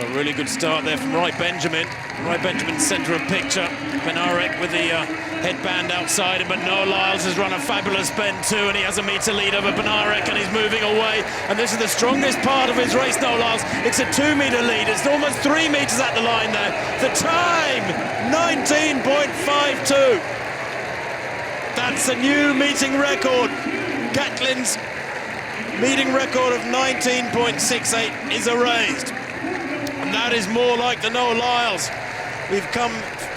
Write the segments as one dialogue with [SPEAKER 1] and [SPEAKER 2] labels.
[SPEAKER 1] A really good start there from Roy Benjamin. Roy Benjamin, centre of picture. Benarek with the headband outside him, but Noah Lyles has run a fabulous bend too, and he has a metre lead over Benarek, and he's moving away. And this is the strongest part of his race, Noah Lyles. It's a 2-metre lead. It's almost 3 metres at the line there. The time, 19.52. That's a new meeting record. Gatlin's meeting record of 19.68 is erased. And that is more like the Noah Lyles we've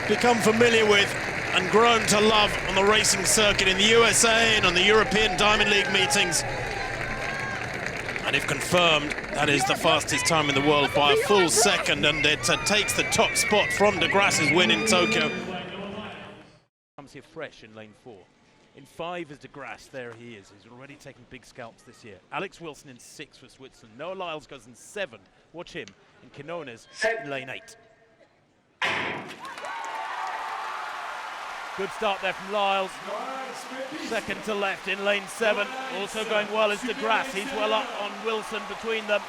[SPEAKER 1] become familiar with and grown to love on the racing circuit in the USA and on the European Diamond League meetings. And if confirmed, that is the fastest time in the world by a full second, and it takes the top spot from De Grasse's win in Tokyo. Comes here fresh in lane 4. In 5 is De Grasse, there he is. He's already taken big scalps this year. Alex Wilson in 6 for Switzerland. Noah Lyles goes in 7. Watch him in Quinones in lane 8. Good start there from Lyles. Second to left in lane 7. Also going well is De Grasse. He's well up on Wilson between them.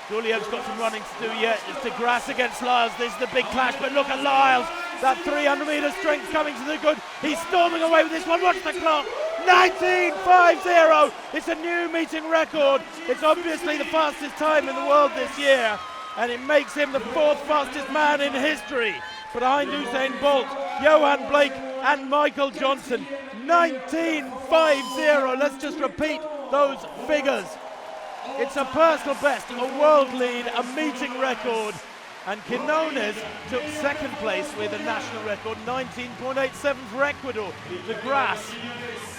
[SPEAKER 1] Guliev's got some running to do yet. It's De Grasse against Lyles. This is the big clash, but look at Lyles. That 300-metre strength coming to the good. He's storming away with this one. Watch the clock. 19.50. It's a new meeting record. It's obviously the fastest time in the world this year, and it makes him the 4th fastest man in history. Behind Usain Bolt, Johan Blake and Michael Johnson. 19.50. Let's just repeat those figures. It's a personal best, a world lead, a meeting record. And Quinones took 2nd place with a national record, 19.87 for Ecuador. De Grasse,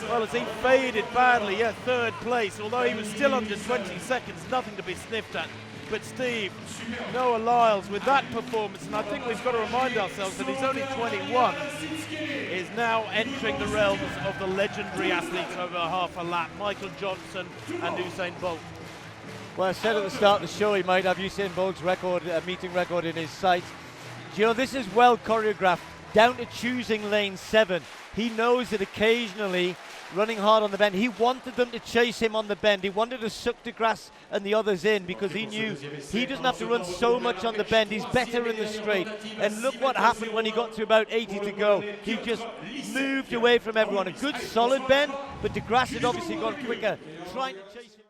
[SPEAKER 1] well, as he faded badly, 3rd place, although he was still under 20 seconds, nothing to be sniffed at. But Steve, Noah Lyles with that performance, and I think we've got to remind ourselves that he's only 21, is now entering the realms of the legendary athletes over half a lap. Michael Johnson and Usain Bolt.
[SPEAKER 2] Well, I said at the start of the show he might have Usain Bolt's record, meeting record in his sights. You know, this is well choreographed, down to choosing lane 7. He knows that occasionally, running hard on the bend, he wanted them to chase him on the bend. He wanted to suck De Grasse and the others in because he knew he doesn't have to run so much on the bend. He's better in the straight. And look what happened when he got to about 80 to go. He just moved away from everyone. A good solid bend, but De Grasse had obviously gone quicker, trying to chase him.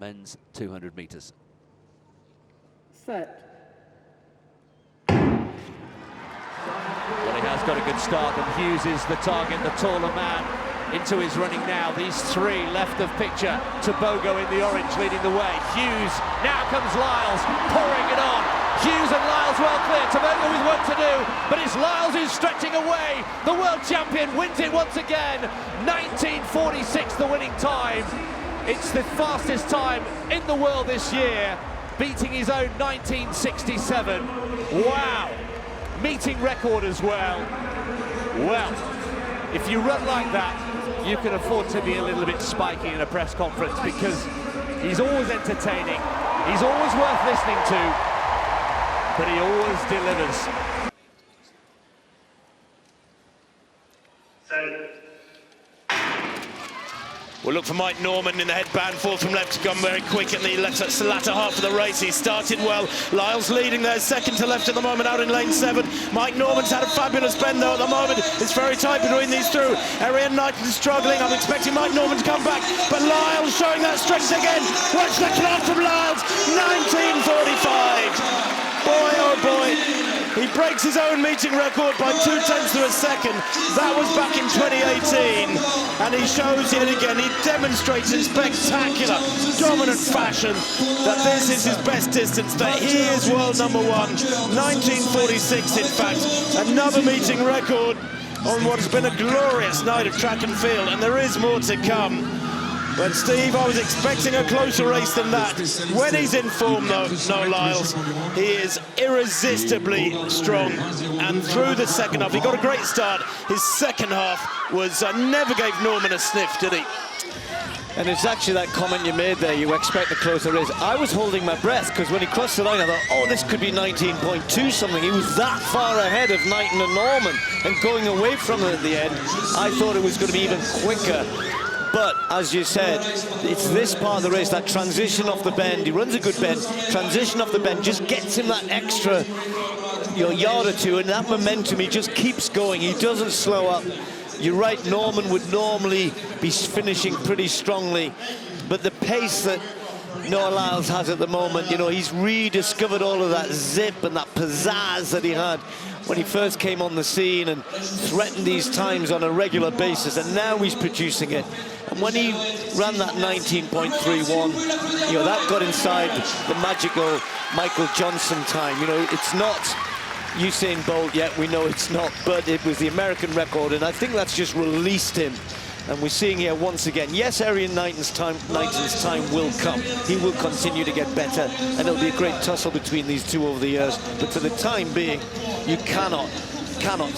[SPEAKER 3] Men's 200 metres.
[SPEAKER 4] Set.
[SPEAKER 3] Well, he has got a good start, and Hughes is the target, the taller man, into his running now. These 3 left of picture. Tobogo in the orange leading the way. Hughes, now comes Lyles, pouring it on. Hughes and Lyles well clear. Tobogo with work to do, but it's Lyles who's stretching away. The world champion wins it once again. 19.46 the winning time. It's the fastest time in the world this year, beating his own 1967. Wow, meeting record as well. Well, if you run like that, you can afford to be a little bit spiky in a press conference because he's always entertaining, he's always worth listening to, but he always delivers.
[SPEAKER 1] We'll look for Mike Norman in the headband, 4th from left, to come very quick in the latter half of the race. He started well. Lyles leading there, 2nd to left at the moment, out in lane 7. Mike Norman's had a fabulous bend though at the moment. It's very tight between these two. Arian Knighton's struggling. I'm expecting Mike Norman to come back, but Lyles showing that strength again. Watch the clock from Lyles, 19.45. Boy, oh boy. He breaks his own meeting record by 0.2 of a second. That was back in 2018. And he shows yet again, he demonstrates in spectacular, dominant fashion that this is his best distance, that he is world number 1. 19.46 in fact. Another meeting record on what has been a glorious night of track and field. And there is more to come. But Steve, I was expecting a closer race than that. When he's in form though, Noah Lyles, he is irresistibly strong. And through the second half, he got a great start. His second half was, never gave Norman a sniff, did he?
[SPEAKER 2] And it's actually that comment you made there, you expect a closer race. I was holding my breath because when he crossed the line, I thought, oh, this could be 19.2 something. He was that far ahead of Knighton and Norman, and going away from it at the end, I thought it was going to be even quicker.
[SPEAKER 5] But, as you said, it's this part of the race, that transition off the bend. He runs a good bend. Transition off the bend just gets him that extra yard or two, and that momentum, he just keeps going. He doesn't slow up. You're right, Norman would normally be finishing pretty strongly, but the pace that Noah Lyles has at the moment, you know, he's rediscovered all of that zip and that pizzazz that he had when he first came on the scene and threatened these times on a regular basis, and now he's producing it. And when he ran that 19.31, you know, that got inside the magical Michael Johnson time. You know, it's not Usain Bolt yet, we know it's not, but it was the American record, and I think that's just released him. And we're seeing here once again, yes, Arian Knighton's time will come. He will continue to get better, and it'll be a great tussle between these two over the years. But for the time being, you cannot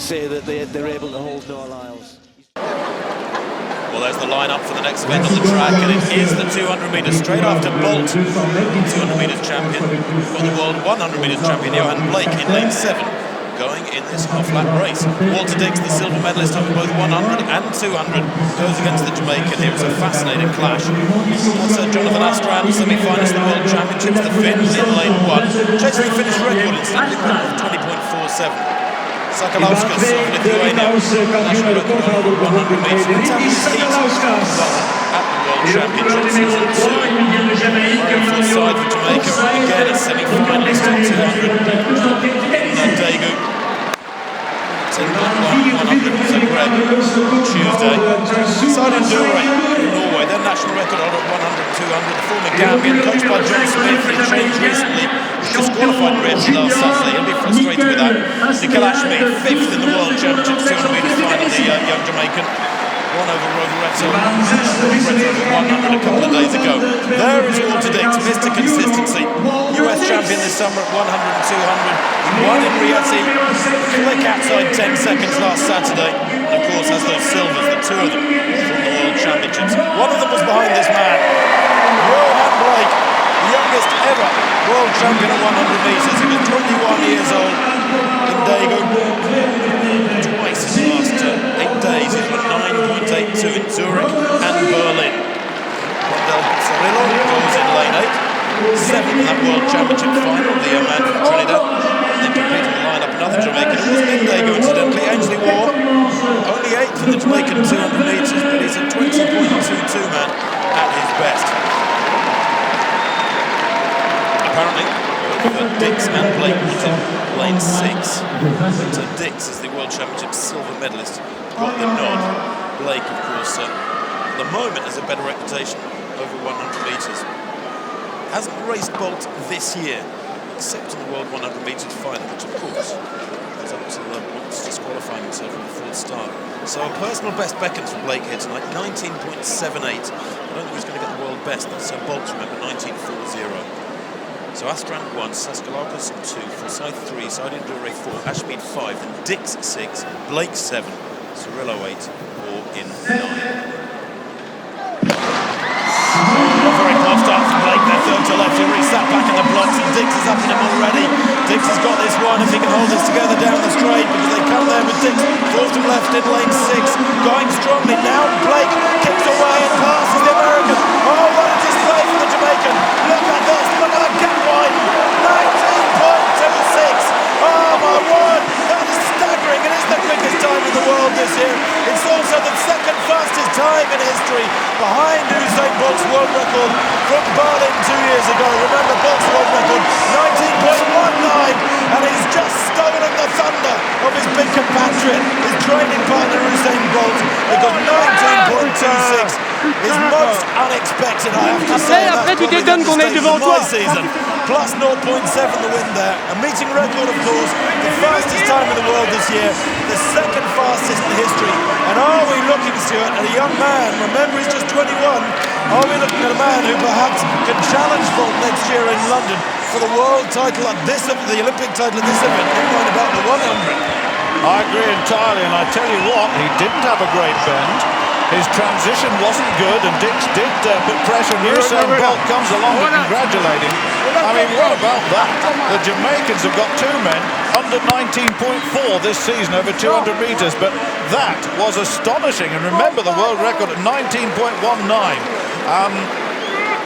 [SPEAKER 5] say that they're able to hold Noah Lyles.
[SPEAKER 1] Well, there's the lineup for the next event on the track, and it is the 200 metres. Straight after Bolt, 200 metres champion, we've got the world 100 metres champion, Johan Blake, in lane 7. Going in this half-lap race. Walter Dix, the silver medalist over both 100 and 200, goes against the Jamaican. Here it's a fascinating clash. That's Jonathan Astrand, semi-finalist of the World Championships, the Finn in lane 1. Chasing the Finnish record incidentally of 20.47. Sakalauskas of Lithuania, national record over 100 metres. Let's have his heat at the World Championships season 2. Full side for Jamaica, again a semi-finalist at 200. Daegu, 10.100 Zagreb, Tuesday. Simon Dure in Norway, their national record holder at 100 and 200. The former Gambian, coached by John Smith, he changed recently. He disqualified Riyadh last Saturday. He'll be frustrated with that. Nicolas Schmid, 5th in the World Championships, 200 metres final, the young Jamaican. Won over Rovereto 100 a couple of days ago. There is Walter Dix, Mr. Consistency. US champion this summer at 100 and 200. He won in Rieti, click outside 10 seconds last Saturday. And of course has those silvers, the two of them, from the World Championships. One of them was behind this man, Johan Blake, the youngest ever world champion at 100 metres. He was 21 years old in Daegu. Twice in the last 8 days. He's run 9.82 in Zurich and Berlin. Wanda goes in lane 8. 7th in that World Championship final, the man from Trinidad. Then competing in the lineup, another Jamaican. It wasn't in Daegu, incidentally. Ainsley Waugh, only 8th in the Jamaican 200 metres, but he's a 20.22 man at his best. Apparently, both Dix and Blake wanted lane 6. So Dix, as the World Championship silver medalist, got the nod. Blake, of course, at the moment has a better reputation over 100 metres. Hasn't raced Bolt this year, except in the World 100 metres final, which of course is up to Bolt disqualifying himself from the full start. So a personal best beckons for Blake here tonight, 19.78. I don't think he's going to get the world best. That's Bolt, remember, 19.40. So Astrand 1, Saskalauskas 2, Forsyth 3, Sidon Dure 4, Ashmead 5, and Dix 6, Blake 7, Cirillo 8, or in 9. Very close start from Blake there, third to left. He already sat back in the blocks, and Dix is up in him already. Dix has got this one if he can hold this together down the straight, because they come there with Dix fourth to left in lane 6, going strongly now. Blake kicks away and passes the American. Oh, what a display from the Jamaican! Look at this, look at that gap wide, 19.26. Oh my word, that is staggering. It is the quickest time in the world this year. It's also the second fastest time in history, behind Usain Bolt's world record from Berlin 2 years ago. Remember, Bolt's world record 19.19, and he's just stolen the thunder of his big compatriot, his training partner Usain Bolt, because 19.26 is most unexpected, I have to say. That's probably the mistake of my season. Plus 0.7 the win there. A meeting record, of course, the fastest time in the world this year, the second fastest in history. And are we looking, Stuart, at a young man, remember he's just 21, are we looking at a man who perhaps can challenge Bolt next year in London for the world title at this, the Olympic title at this event, never mind about the 100?
[SPEAKER 6] I agree entirely, and I tell you what, he didn't have a great bend. His transition wasn't good, and Dix did put pressure. And Usain Bolt comes along to congratulate him. I mean, what about that? The Jamaicans have got two men under 19.4 this season over 200 metres, but that was astonishing. And remember, the world record at 19.19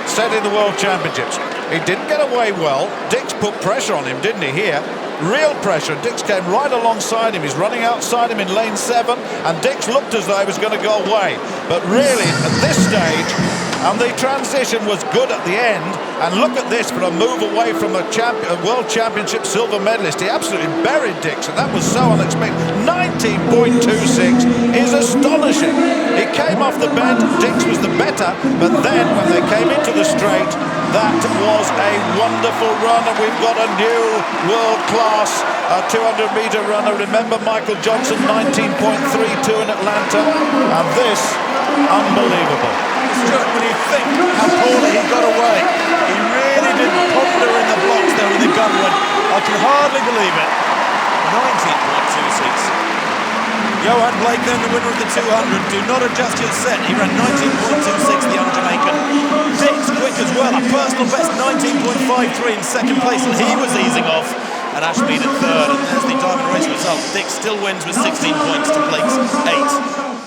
[SPEAKER 6] set in the World Championships. He didn't get away well. Dix put pressure on him, didn't he, here? Real pressure. Dix came right alongside him. He's running outside him in lane 7, and Dix looked as though he was going to go away. But really, at this stage, and the transition was good at the end, and look at this for a move away from a World Championship silver medalist. He absolutely buried Dix, and that was so unexpected. 19.26 is astonishing. He came off the bend, Dix was the better, but then when they came into the straight, that was a wonderful run, and we've got a new world-class 200-metre runner. Remember Michael Johnson, 19.32 in Atlanta, and this, unbelievable.
[SPEAKER 1] Stuart, when you think how poorly he got away, he really did ponder in the blocks there with the gun run. I can hardly believe it. 19.26. Johan Blake, then the winner of the 200. Do not adjust your set. He ran 19.26, the young Jamaican. Dix quick as well. A personal best 19.53 in second place, and he was easing off. And Ashmead at third. And there's the diamond race result. Dix still wins with 16 points to Blake's 8.